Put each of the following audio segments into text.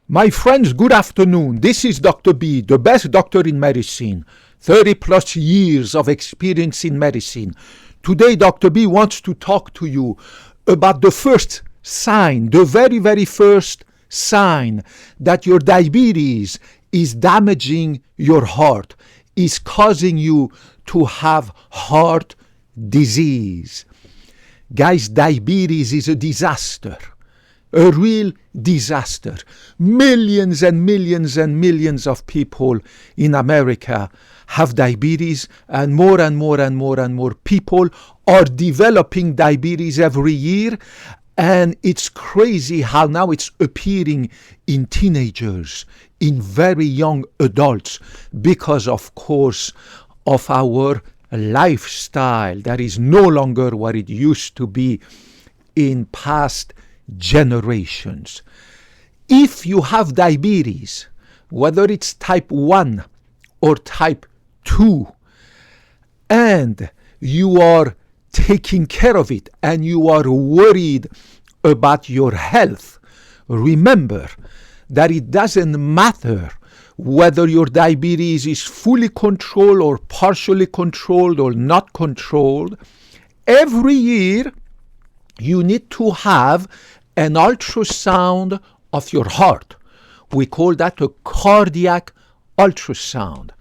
My friends, good afternoon. This is Dr. B, the best doctor in medicine. 30 plus years of experience in medicine. Today, Dr. B wants to talk to you about the first sign, the very, very first sign that your diabetes is damaging your heart, is causing you to have heart disease. Guys, diabetes is a disaster. A real disaster. Millions and millions and millions of people in America have diabetes, and more and more and more and more people are developing diabetes every year. And it's crazy how now it's appearing in teenagers, in very young adults, because of course of our lifestyle that is no longer what it used to be in past generations. If you have diabetes, whether it's type 1 or type 2, and you are taking care of it and you are worried about your health, remember that it doesn't matter whether your diabetes is fully controlled or partially controlled or not controlled. Every year you need to have an ultrasound of your heart. We call that a cardiac ultrasound,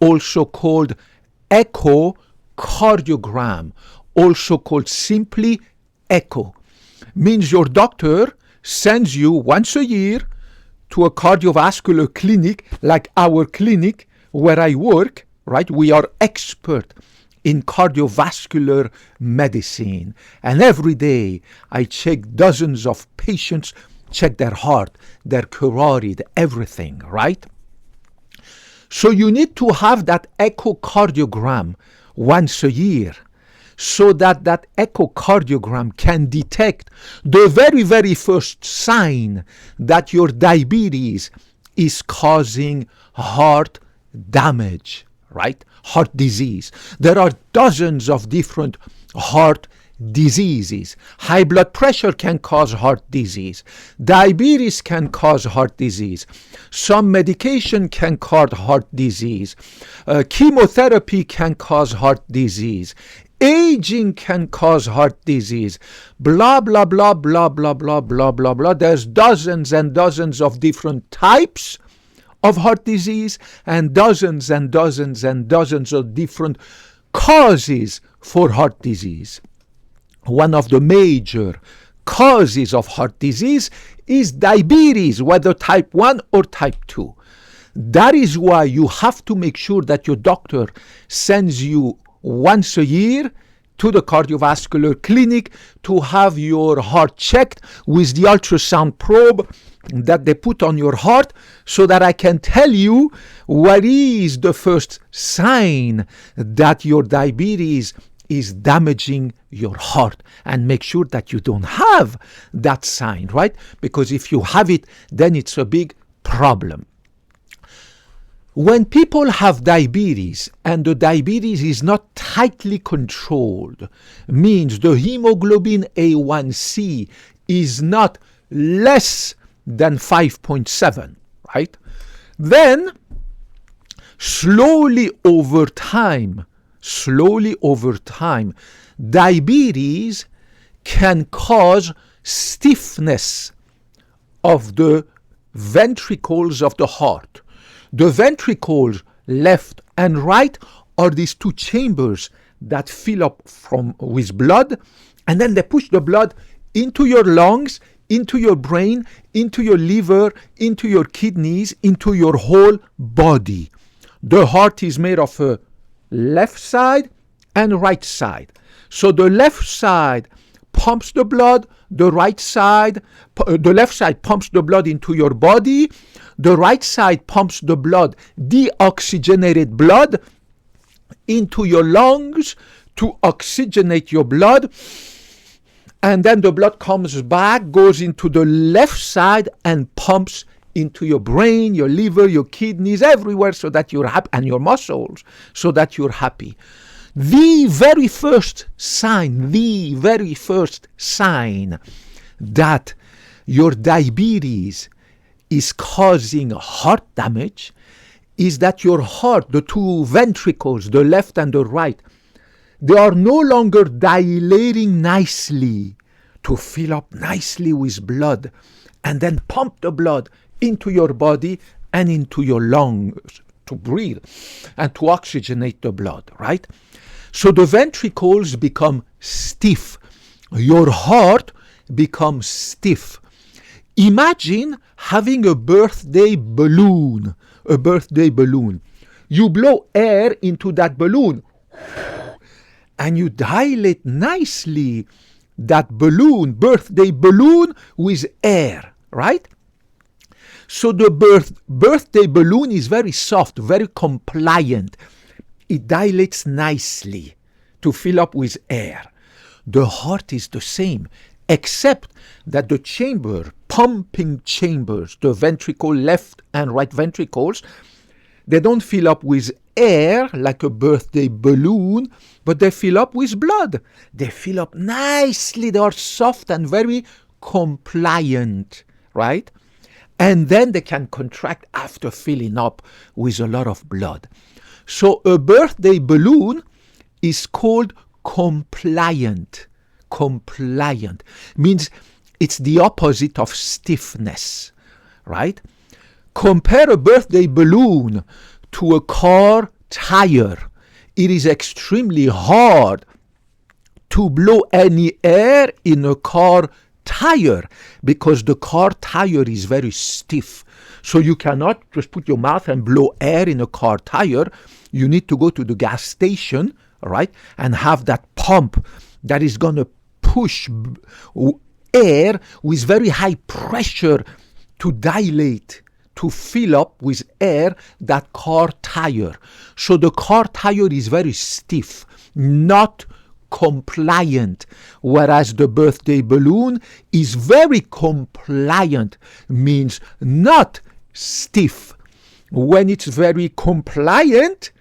also called echocardiogram, also called simply echo. Means your doctor sends you once a year to a cardiovascular clinic like our clinic where I work, right? We are expert in cardiovascular medicine. And every day I check dozens of patients, check their heart, their carotid, everything, right? So you need to have that echocardiogram once a year so that that echocardiogram can detect the very, very first sign that your diabetes is causing heart damage, right? Heart disease. There are dozens of different heart diseases. High blood pressure can cause heart disease. Diabetes can cause heart disease. Some medication can cause heart disease. Chemotherapy can cause heart disease. Aging can cause heart disease. Blah, blah, blah, blah, blah, blah, blah, blah, blah. There's dozens and dozens of different types of heart disease and dozens and dozens and dozens of different causes for heart disease. One of the major causes of heart disease is diabetes, whether type 1 or type 2. That is why you have to make sure that your doctor sends you once a year to the cardiovascular clinic to have your heart checked with the ultrasound probe that they put on your heart, so that I can tell you what is the first sign that your diabetes is damaging your heart, and make sure that you don't have that sign, right? Because if you have it, then it's a big problem. When people have diabetes and the diabetes is not tightly controlled, means the hemoglobin A1C is not less than 5.7, right? Then slowly over time, diabetes can cause stiffness of the ventricles of the heart. The ventricles, left and right, are these two chambers that fill up with blood, and then they push the blood into your lungs, into your brain, into your liver, into your kidneys, into your whole body. The heart is made of a left side and right side. So the left side pumps the blood, the left side pumps the blood into your body, the right side pumps the blood, deoxygenated blood, into your lungs to oxygenate your blood, and then the blood comes back, goes into the left side and pumps into your brain, your liver, your kidneys, everywhere, so that you're happy, and your muscles, so that you're happy. The very first sign that your diabetes is causing heart damage is that your heart, the two ventricles, the left and the right, they are no longer dilating nicely to fill up nicely with blood and then pump the blood into your body and into your lungs to breathe and to oxygenate the blood, right? So the ventricles become stiff. Your heart becomes stiff. Imagine having a birthday balloon. You blow air into that balloon and you dilate nicely that balloon, birthday balloon, with air, right? So the birthday balloon is very soft, very compliant. It dilates nicely to fill up with air. The heart is the same, except that the chamber, pumping chambers, the ventricle, left and right ventricles, they don't fill up with air like a birthday balloon, but they fill up with blood. They fill up nicely. They are soft and very compliant, right? And then they can contract after filling up with a lot of blood. So a birthday balloon is called compliant. Compliant means it's the opposite of stiffness, right? Compare a birthday balloon to a car tire. It is extremely hard to blow any air in a car tire because the car tire is very stiff. So you cannot just put your mouth and blow air in a car tire. You need to go to the gas station, right, and have that pump that is going to push air with very high pressure to dilate, to fill up with air that car tire. So the car tire is very stiff, not compliant, whereas the birthday balloon is very compliant, means not stiff. When it's very compliant,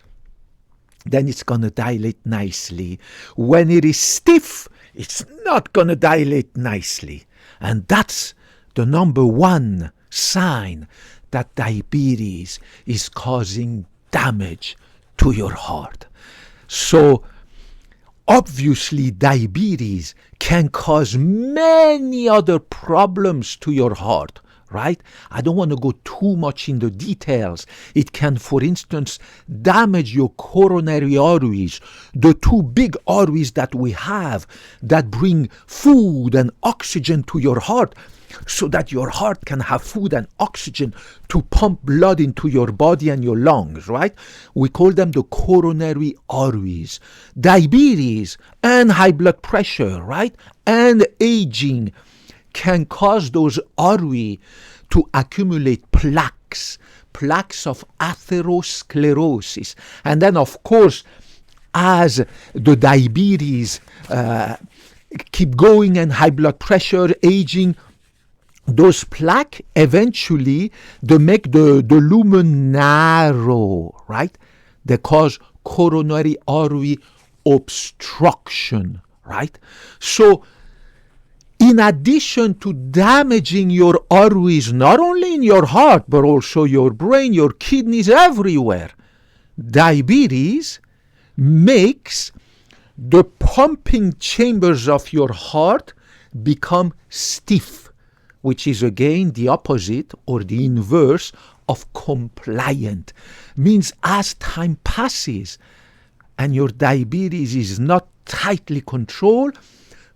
then it's going to dilate nicely. When it is stiff, it's not going to dilate nicely. And that's the number one sign that diabetes is causing damage to your heart. So obviously diabetes can cause many other problems to your heart, right? I don't want to go too much into details. It can, for instance, damage your coronary arteries, the two big arteries that we have that bring food and oxygen to your heart, so that your heart can have food and oxygen to pump blood into your body and your lungs, right? We call them the coronary arteries. Diabetes and high blood pressure, right, and aging can cause those arteries to accumulate plaques of atherosclerosis. And then, of course, as the diabetes keep going and high blood pressure, aging, those plaques eventually they make the lumen narrow, right? They cause coronary artery obstruction, right? So in addition to damaging your arteries, not only in your heart, but also your brain, your kidneys, everywhere, diabetes makes the pumping chambers of your heart become stiff, which is again the opposite or the inverse of compliant. Means as time passes and your diabetes is not tightly controlled,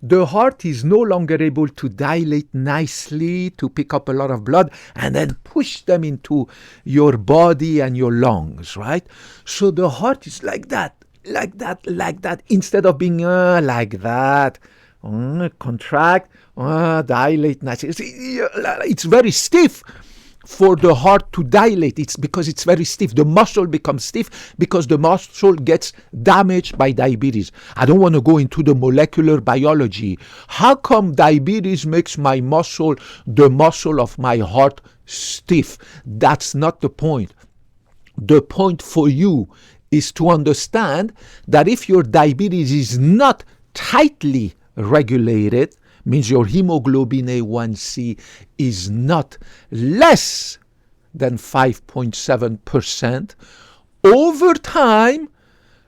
the heart is no longer able to dilate nicely to pick up a lot of blood and then push them into your body and your lungs, right? So the heart is like that, instead of being like that. Contract, dilate nicely. It's very stiff for the heart to dilate. It's because it's very stiff. The muscle becomes stiff because the muscle gets damaged by diabetes. I don't want to go into the molecular biology. How come diabetes makes my muscle, the muscle of my heart, stiff? That's not the point. The point for you is to understand that if your diabetes is not tightly regulated, means your hemoglobin A1C is not less than 5.7%, over time,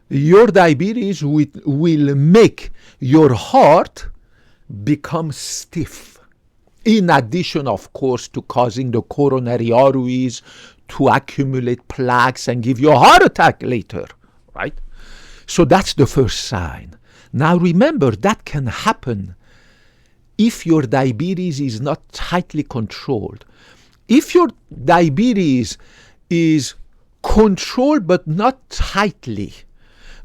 your diabetes will make your heart become stiff. In addition, of course, to causing the coronary arteries to accumulate plaques and give you a heart attack later, right? So that's the first sign. Now remember, that can happen if your diabetes is not tightly controlled. If your diabetes is controlled but not tightly,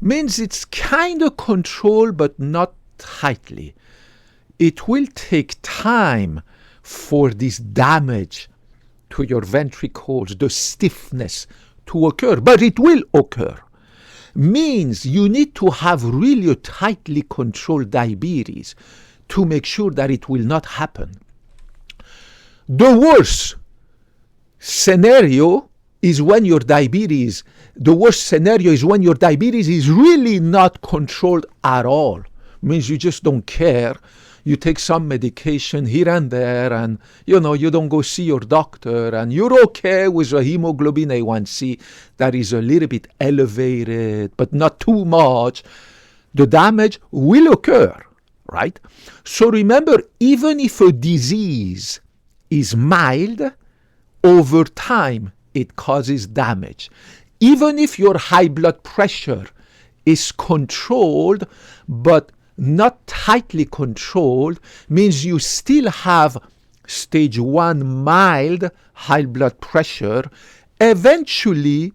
means it's kind of controlled but not tightly, it will take time for this damage to your ventricles, the stiffness, to occur, but it will occur. Means you need to have really a tightly controlled diabetes to make sure that it will not happen. The worst scenario is when your diabetes, is really not controlled at all. Means you just don't care. You take some medication here and there, and you don't go see your doctor, and you're okay with a hemoglobin A1C that is a little bit elevated, but not too much. The damage will occur, right? So remember, even if a disease is mild, over time it causes damage. Even if your high blood pressure is controlled, but not tightly controlled, means you still have stage 1 mild high blood pressure. Eventually,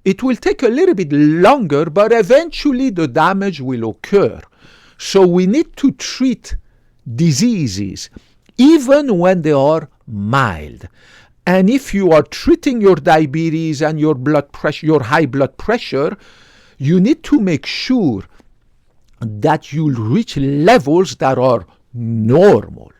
it will take a little bit longer, but eventually the damage will occur. So we need to treat diseases even when they are mild. And if you are treating your diabetes and your blood pressure, your high blood pressure, you need to make sure that you'll reach levels that are normal.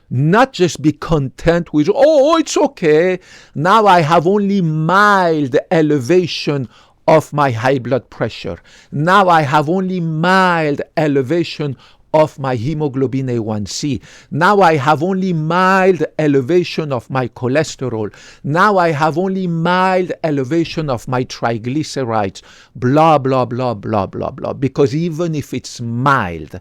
Not just be content with, oh, it's okay, now I have only mild elevation of my high blood pressure. Now I have only mild elevation of my hemoglobin A1C. Now I have only mild elevation of my cholesterol. Now I have only mild elevation of my triglycerides. Blah, blah, blah, blah, blah, blah. Because even if it's mild,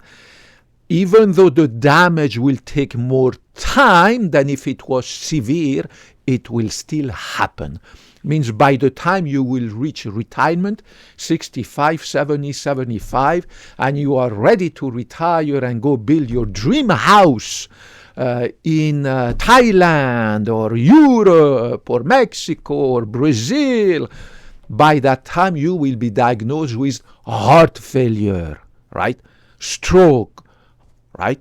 even though the damage will take more time than if it was severe, it will still happen. Means by the time you will reach retirement, 65, 70, 75, and you are ready to retire and go build your dream house in Thailand or Europe or Mexico or Brazil, by that time you will be diagnosed with heart failure, right? Stroke, right?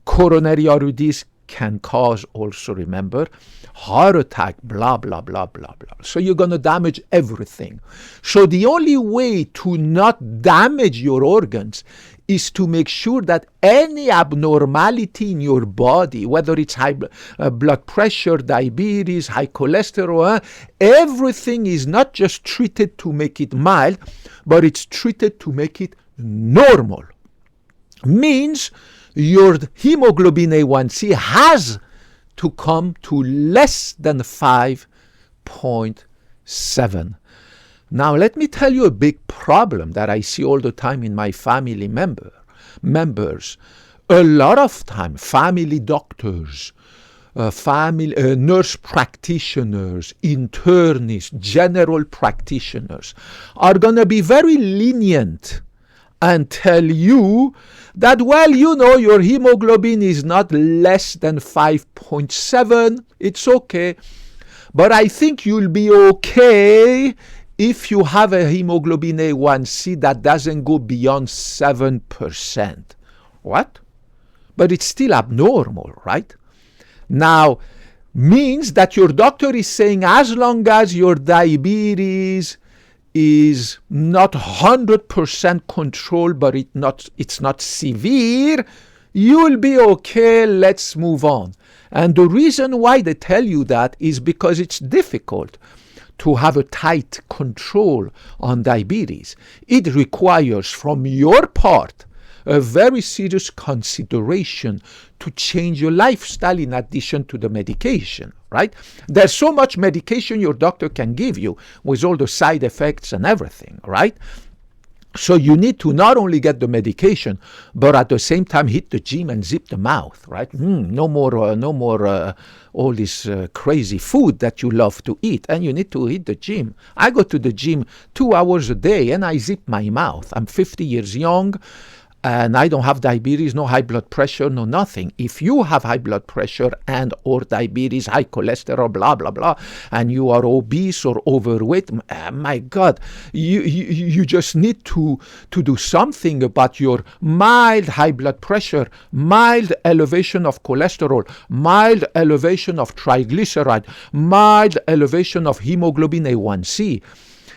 Coronary artery disease can cause also, remember, heart attack, blah, blah, blah, blah, blah. So you're going to damage everything. So the only way to not damage your organs is to make sure that any abnormality in your body, whether it's high blood pressure, diabetes, high cholesterol, everything is not just treated to make it mild, but it's treated to make it normal. Means your hemoglobin A1C has to come to less than 5.7. Now let me tell you a big problem that I see all the time in my family members. A lot of time, family doctors, nurse practitioners, internists, general practitioners are going to be very lenient and tell you that, well, your hemoglobin is not less than 5.7, it's okay. But I think you'll be okay if you have a hemoglobin A1C that doesn't go beyond 7%. What? But it's still abnormal, right? Now, means that your doctor is saying as long as your diabetes is not 100% controlled, but it's not severe, you'll be okay, let's move on. And the reason why they tell you that is because it's difficult to have a tight control on diabetes. It requires from your part a very serious consideration to change your lifestyle in addition to the medication, right? There's so much medication your doctor can give you with all the side effects and everything, right? So you need to not only get the medication, but at the same time hit the gym and zip the mouth, right? No more all this crazy food that you love to eat. And you need to hit the gym. I go to the gym 2 hours a day and I zip my mouth. I'm 50 years young. And I don't have diabetes, no high blood pressure, no nothing. If you have high blood pressure and or diabetes, high cholesterol, blah, blah, blah, and you are obese or overweight, my God, you just need to do something about your mild high blood pressure, mild elevation of cholesterol, mild elevation of triglyceride, mild elevation of hemoglobin A1C.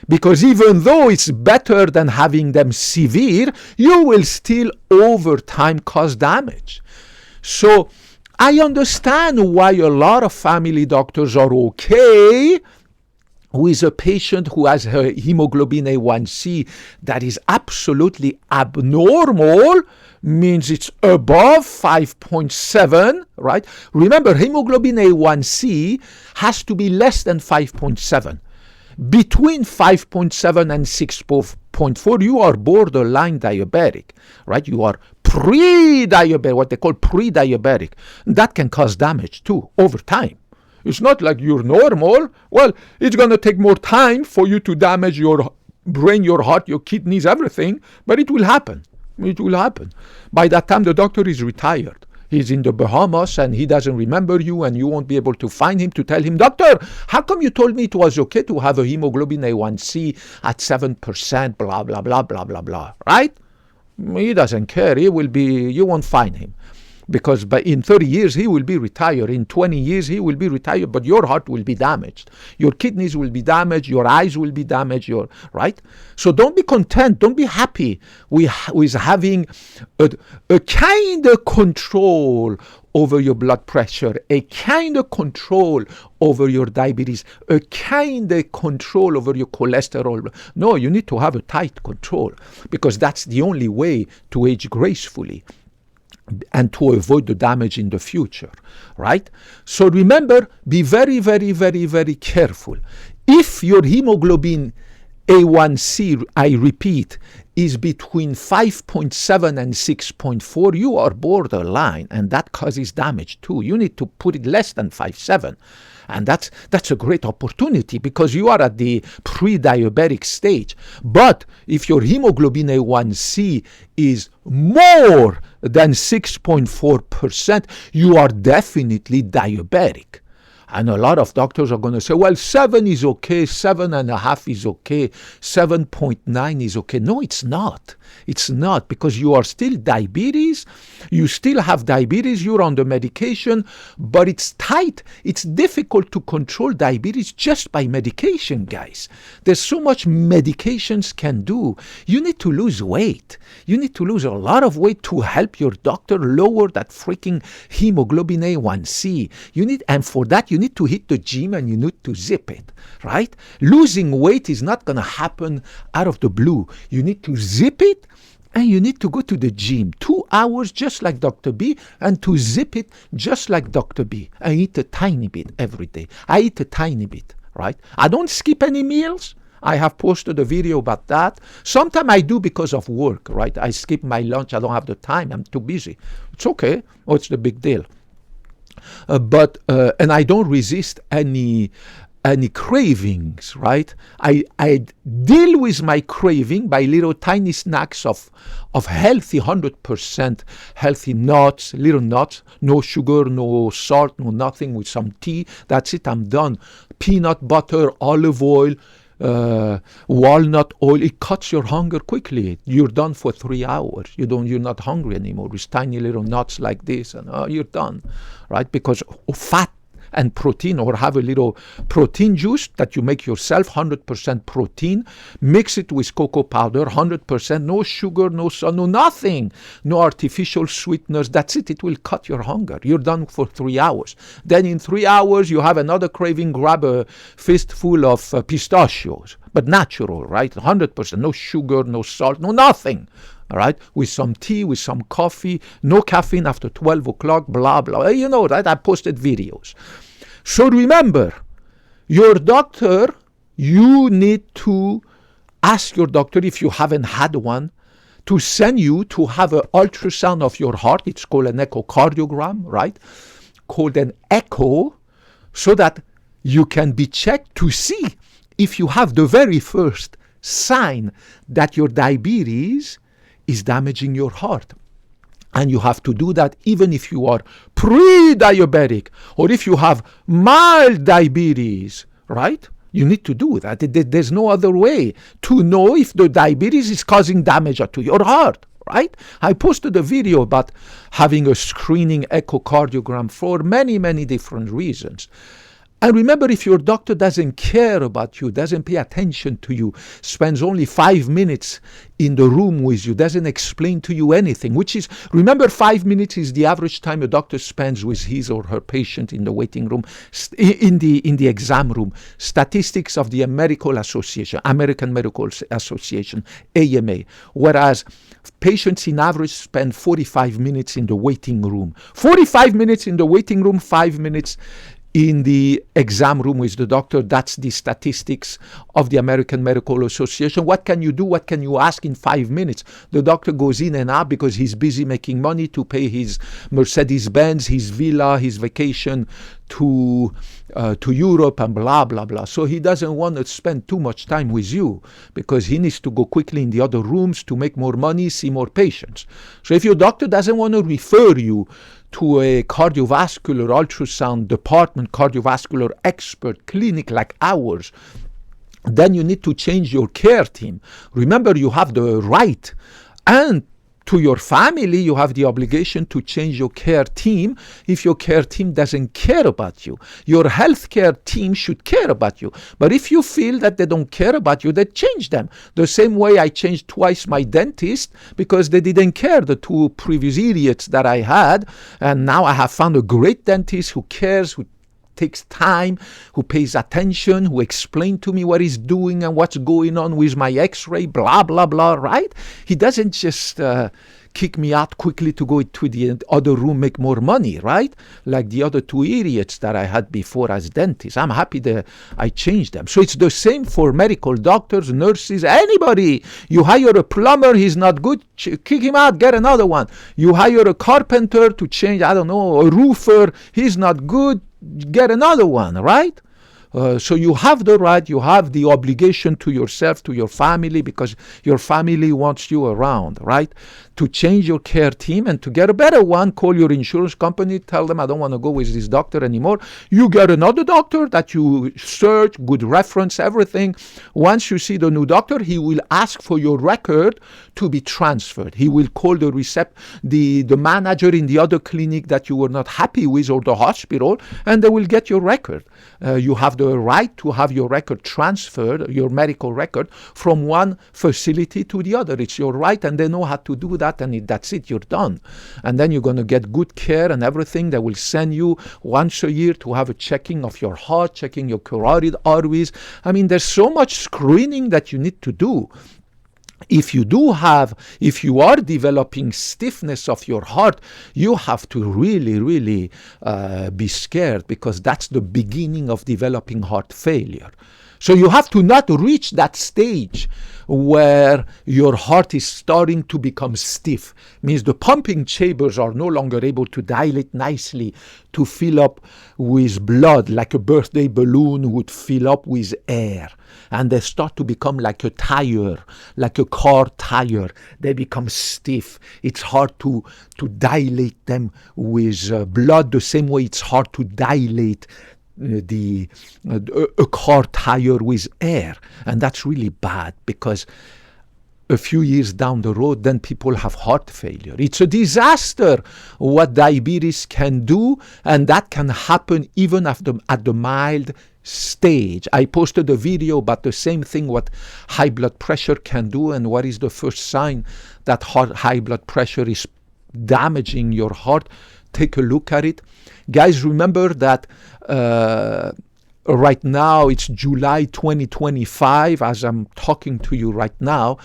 Because even though it's better than having them severe, you will still over time cause damage. So I understand why a lot of family doctors are okay with a patient who has her hemoglobin A1C that is absolutely abnormal, means it's above 5.7, right? Remember, hemoglobin A1C has to be less than 5.7. Between 5.7 and 6.4, you are borderline diabetic, right? You are pre-diabetic, what they call pre-diabetic. That can cause damage too over time. It's not like you're normal. Well, it's going to take more time for you to damage your brain, your heart, your kidneys, everything, but it will happen. It will happen. By that time, the doctor is retired. He's in the Bahamas and he doesn't remember you and you won't be able to find him to tell him, doctor, how come you told me it was okay to have a hemoglobin A1C at 7%, blah, blah, blah, blah, blah, blah, right? He doesn't care. He will be, you won't find him. Because in 30 years, he will be retired. In 20 years, he will be retired, but your heart will be damaged. Your kidneys will be damaged. Your eyes will be damaged, right? So don't be content. Don't be happy with having a kind of control over your blood pressure, a kind of control over your diabetes, a kind of control over your cholesterol. No, you need to have a tight control because that's the only way to age gracefully and to avoid the damage in the future, right? So remember, be very, very, very, very careful. If your hemoglobin A1C, I repeat, is between 5.7 and 6.4, you are borderline, and that causes damage too. You need to put it less than 5.7. And that's a great opportunity because you are at the pre-diabetic stage. But if your hemoglobin A1C is more than 6.4%, you are definitely diabetic. And a lot of doctors are going to say, well, 7 is okay, 7.5 is okay, 7.9 is okay. No, it's not. It's not, because you are still diabetes. You still have diabetes. You're on the medication, but it's tight. It's difficult to control diabetes just by medication, guys. There's so much medications can do. You need to lose weight. You need to lose a lot of weight to help your doctor lower that freaking hemoglobin A1C. And for that, you need to hit the gym and you need to zip it, right? Losing weight is not going to happen out of the blue. You need to zip it and you need to go to the gym 2 hours just like Dr. B and to zip it just like Dr. B. I eat a tiny bit every day. I eat a tiny bit, right? I don't skip any meals. I have posted a video about that. Sometimes I do because of work, right? I skip my lunch. I don't have the time. I'm too busy. It's okay. What's the big deal? And I don't resist any cravings, right? I deal with my craving by little tiny snacks of healthy, 100% healthy nuts, little nuts, no sugar, no salt, no nothing, with some tea. That's it, I'm done. Peanut butter, olive oil, walnut oil. It cuts your hunger quickly. You're done for 3 hours. You're not hungry anymore with tiny little nuts like this, and you're done, right? Because fat and protein, or have a little protein juice that you make yourself, 100% protein, mix it with cocoa powder, 100%, no sugar, no salt, no nothing, no artificial sweeteners. That's it. It will cut your hunger. You're done for 3 hours. Then in 3 hours, you have another craving, grab a fistful of pistachios, but natural, right? 100%, no sugar, no salt, no nothing. all right, with some tea, with some coffee, no caffeine after 12 o'clock, blah, blah. You know, right? I posted videos. So remember, your doctor, you need to ask your doctor, if you haven't had one, to send you to have an ultrasound of your heart. It's called an echocardiogram, right? Called an echo, so that you can be checked to see if you have the very first sign that your diabetes is damaging your heart. And you have to do that even if you are pre-diabetic or if you have mild diabetes, right? You need to do that. There's no other way to know if the diabetes is causing damage to your heart, right? I posted a video about having a screening echocardiogram for many, many different reasons. And remember, if your doctor doesn't care about you, doesn't pay attention to you, spends only 5 minutes in the room with you, doesn't explain to you anything, which is, remember, 5 minutes is the average time a doctor spends with his or her patient in the waiting room, in the exam room. Statistics of the American Medical Association, AMA, whereas patients in average spend 45 minutes in the waiting room. 45 minutes in the waiting room, 5 minutes in the exam room with the doctor. That's the statistics of the American Medical Association. What can you do? What can you ask in 5 minutes? The doctor goes in and out because he's busy making money to pay his Mercedes-Benz, his villa, his vacation to Europe and blah, blah, blah. So he doesn't want to spend too much time with you because he needs to go quickly in the other rooms to make more money, see more patients. So if your doctor doesn't want to refer you to a cardiovascular ultrasound department, cardiovascular expert clinic like ours, then you need to change your care team. Remember, you have the right, and to your family, you have the obligation to change your care team if your care team doesn't care about you. Your healthcare team should care about you. But if you feel that they don't care about you, then change them. The same way I changed twice my dentist because they didn't care, the two previous idiots that I had. And now I have found a great dentist who cares, who takes time, who pays attention, who explains to me what he's doing and what's going on with my x-ray, blah, blah, blah, right? He doesn't just kick me out quickly to go to the other room, make more money, right? Like the other two idiots that I had before as dentists. I'm happy that I changed them. So it's the same for medical doctors, nurses, anybody. You hire a plumber, he's not good, kick him out, get another one. You hire a carpenter to change, I don't know, a roofer, he's not good, get another one, right? So you have the right, you have the obligation to yourself, to your family, because your family wants you around, right? To change your care team and to get a better one, call your insurance company, tell them I don't want to go with this doctor anymore. You get another doctor that you search, good reference, everything. Once you see the new doctor, he will ask for your record to be transferred. He will call the manager in the other clinic that you were not happy with or the hospital, and they will get your record. You have the right to have your record transferred, your medical record, from one facility to the other. It's your right, and they know how to do that, and that's it, you're done. And then you're going to get good care and everything. They will send you once a year to have a checking of your heart, checking your carotid arteries. I mean, there's so much screening that you need to do. If you are developing stiffness of your heart, you have to really, really be scared, because that's the beginning of developing heart failure. So you have to not reach that stage where your heart is starting to become stiff. Means the pumping chambers are no longer able to dilate nicely to fill up with blood like a birthday balloon would fill up with air. And they start to become like a tire, like a car tire. They become stiff. It's hard to dilate them with blood the same way it's hard to dilate a car tire with air. And that's really bad, because a few years down the road, then people have heart failure. It's a disaster what diabetes can do, and that can happen even at the mild stage. I posted a video about the same thing, what high blood pressure can do, and what is the first sign that high blood pressure is damaging your heart. Take a look at it. Guys, remember that right now, it's July 2025, as I'm talking to you right now.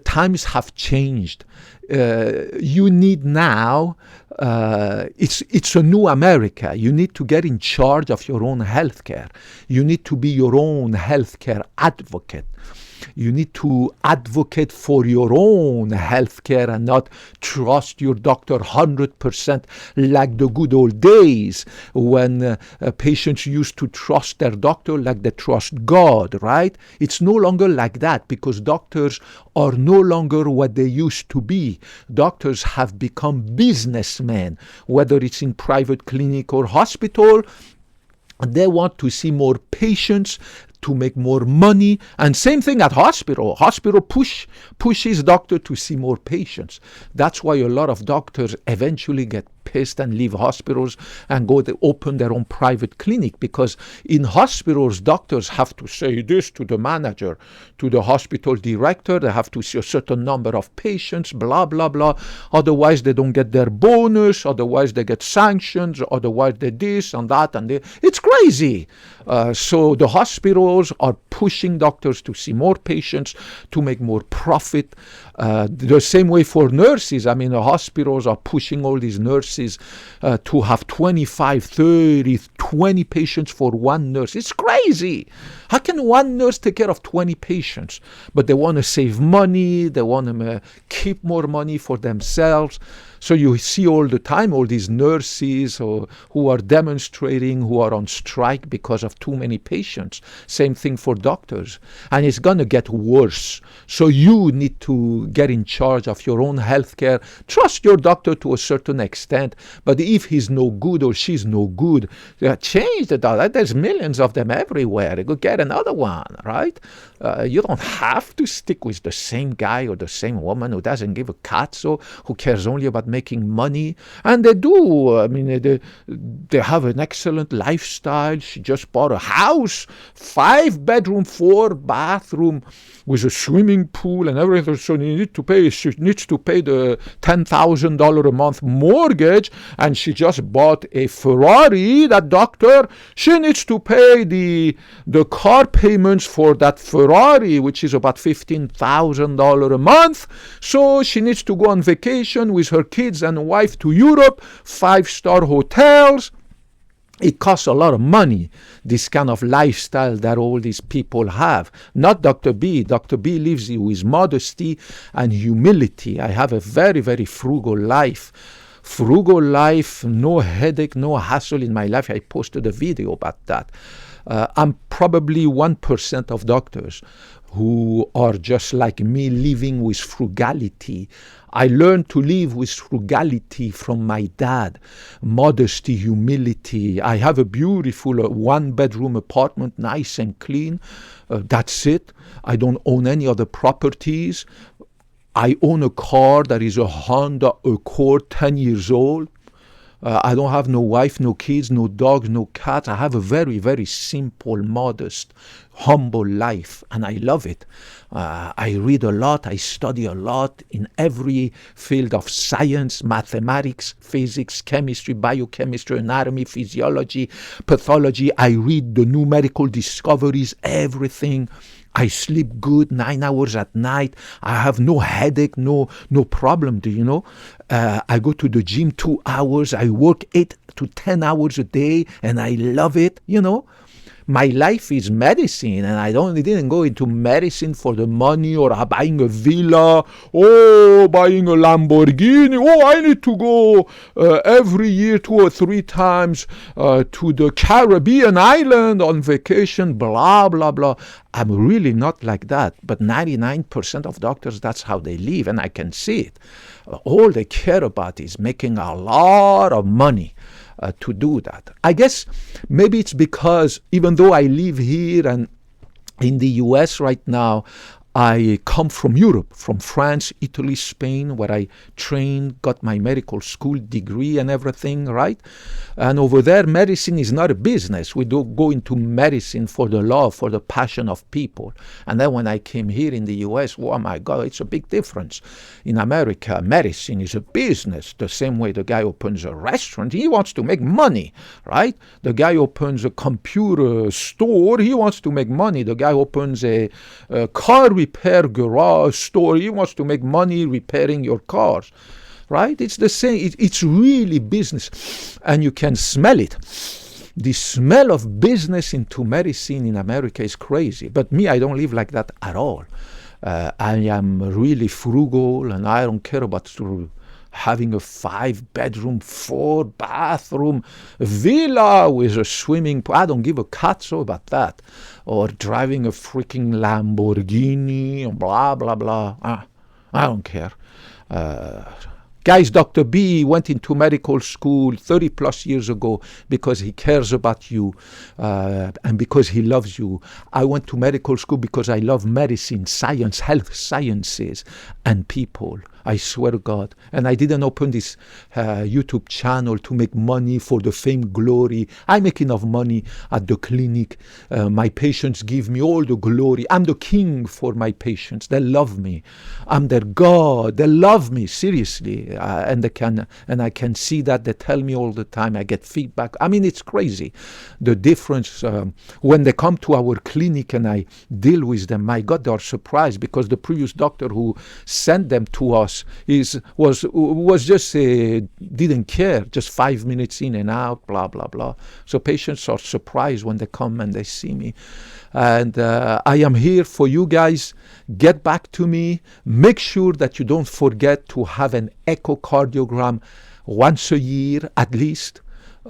Times have changed. You need now, it's a new America. You need to get in charge of your own healthcare. You need to be your own healthcare advocate. You need to advocate for your own healthcare and not trust your doctor 100% like the good old days when patients used to trust their doctor like they trust God, right? It's no longer like that because doctors are no longer what they used to be. Doctors have become businessmen, whether it's in private clinic or hospital. They want to see more patients to make more money, and same thing at hospital. Hospital pushes doctor to see more patients. That's why a lot of doctors eventually get pissed and leave hospitals and go to open their own private clinic, because in hospitals doctors have to say this to the manager, to the hospital director. They have to see a certain number of patients, blah blah blah, otherwise they don't get their bonus, otherwise they get sanctions, otherwise they this and that and it's crazy. So the hospitals are pushing doctors to see more patients to make more profit. The same way for nurses. I mean, the hospitals are pushing all these nurses to have 25, 30, 20 patients for one nurse. It's crazy. How can one nurse take care of 20 patients? But they want to save money. They want to keep more money for themselves. So you see all the time all these nurses who are demonstrating, who are on strike because of too many patients. Same thing for doctors. And it's going to get worse. So you need to get in charge of your own healthcare. Trust your doctor to a certain extent. But if he's no good or she's no good, change the doctor. There's millions of them everywhere. Go get another one, right? You don't have to stick with the same guy or the same woman who doesn't give a cazzo, who cares only about making money. And they do. I mean, they have an excellent lifestyle. She just bought a house, 5-bedroom, 4-bathroom, with a swimming pool and everything. So she needs to pay the $10,000 a month mortgage, and she just bought a Ferrari. That doctor, she needs to pay the car payments for that Ferrari, which is about $15,000 a month. So she needs to go on vacation with her kids and wife to Europe, 5-star hotels. It costs a lot of money, this kind of lifestyle that all these people have. Not Dr. B. Dr. B lives with modesty and humility. I have a very, very frugal life. Frugal life, no headache, no hassle in my life. I posted a video about that. I'm probably 1% of doctors who are just like me, living with frugality. I learned to live with frugality from my dad. Modesty, humility. I have a beautiful 1-bedroom apartment, nice and clean. That's it. I don't own any other properties. I own a car that is a Honda Accord, 10 years old. I don't have no wife, no kids, no dogs, no cats. I have a very, very simple, modest, humble life, and I love it. I read a lot, I study a lot in every field of science, mathematics, physics, chemistry, biochemistry, anatomy, physiology, pathology. I read the new medical discoveries, everything. I sleep good 9 hours at night. I have no headache, no problem, do you know? I go to the gym 2 hours. I work 8 to 10 hours a day, and I love it, you know? My life is medicine, and I didn't go into medicine for the money or buying a villa, buying a Lamborghini. I need to go every year 2 or 3 times to the Caribbean island on vacation, blah, blah, blah. I'm really not like that, but 99% of doctors, that's how they live, and I can see it. All they care about is making a lot of money. To do that. I guess maybe it's because even though I live here and in the US right now, I come from Europe, from France, Italy, Spain, where I trained, got my medical school degree and everything, right? And over there, medicine is not a business. We don't go into medicine for the love, for the passion of people. And then when I came here in the US, oh my God, it's a big difference. In America, medicine is a business. The same way the guy opens a restaurant, he wants to make money, right? The guy opens a computer store, he wants to make money. The guy opens a car repair garage store, he wants to make money repairing your cars, right? It's the same. It's really business, and you can smell it. The smell of business into medicine in America is crazy. But me, I don't live like that at all. I am really frugal, and I don't care about having a 5-bedroom, 4-bathroom villa with a swimming pool. I don't give a cazzo about that. Or driving a freaking Lamborghini, blah, blah, blah. I don't care. Guys, Dr. B went into medical school 30 plus years ago because he cares about you and because he loves you. I went to medical school because I love medicine, science, health sciences, and people. I swear to God. And I didn't open this YouTube channel to make money for the fame, glory. I make enough money at the clinic. My patients give me all the glory. I'm the king for my patients. They love me. I'm their God. They love me, seriously. And I can see that. They tell me all the time. I get feedback. I mean, it's crazy. The difference when they come to our clinic and I deal with them, my God, they are surprised because the previous doctor who sent them to us was just didn't care, just 5 minutes in and out, blah blah blah. So patients are surprised when they come and they see me, and I am here for you guys. Get back to me. Make sure that you don't forget to have an echocardiogram once a year at least,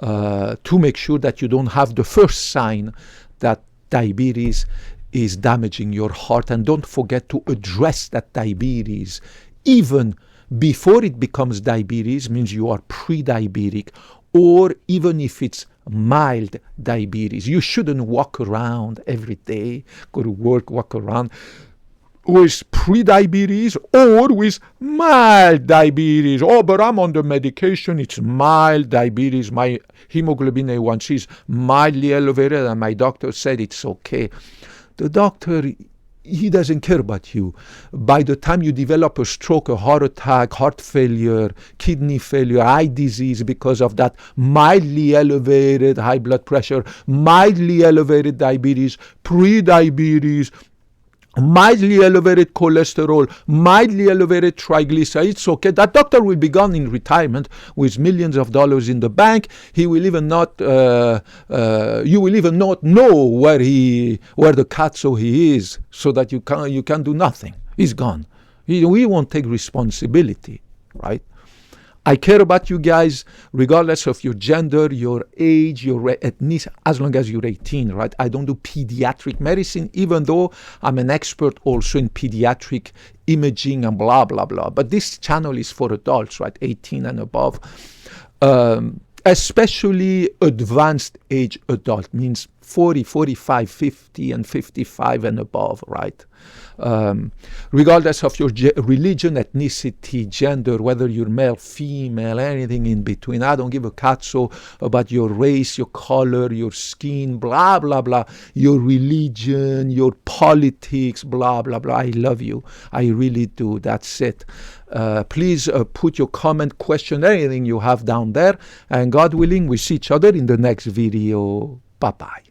to make sure that you don't have the first sign that diabetes is damaging your heart. And don't forget to address that diabetes even before it becomes diabetes, means you are pre-diabetic, or even if it's mild diabetes. You shouldn't walk around every day, go to work, walk around with pre-diabetes or with mild diabetes. Oh, but I'm on the medication, it's mild diabetes. My hemoglobin A1C is mildly elevated and my doctor said it's okay. The doctor, he doesn't care about you. By the time you develop a stroke, a heart attack, heart failure, kidney failure, eye disease because of that mildly elevated high blood pressure, mildly elevated diabetes, pre-diabetes, mildly elevated cholesterol, mildly elevated triglycerides, it's okay. That doctor will be gone in retirement with millions of dollars in the bank. He will even not, you will even not know where the cazzo he is, so that you can do nothing. He's gone. We won't take responsibility, right? I care about you guys regardless of your gender, your age, your ethnicity, as long as you're 18, right? I don't do pediatric medicine, even though I'm an expert also in pediatric imaging and blah, blah, blah. But this channel is for adults, right? 18 and above. Especially advanced age adult, means 40, 45, 50, and 55 and above, right? Regardless of your religion, ethnicity, gender, whether you're male, female, anything in between. I don't give a cazzo about your race, your color, your skin, blah, blah, blah, your religion, your politics, blah, blah, blah. I love you. I really do. That's it. Please put your comment, question, anything you have down there. And God willing, we see each other in the next video. Bye-bye.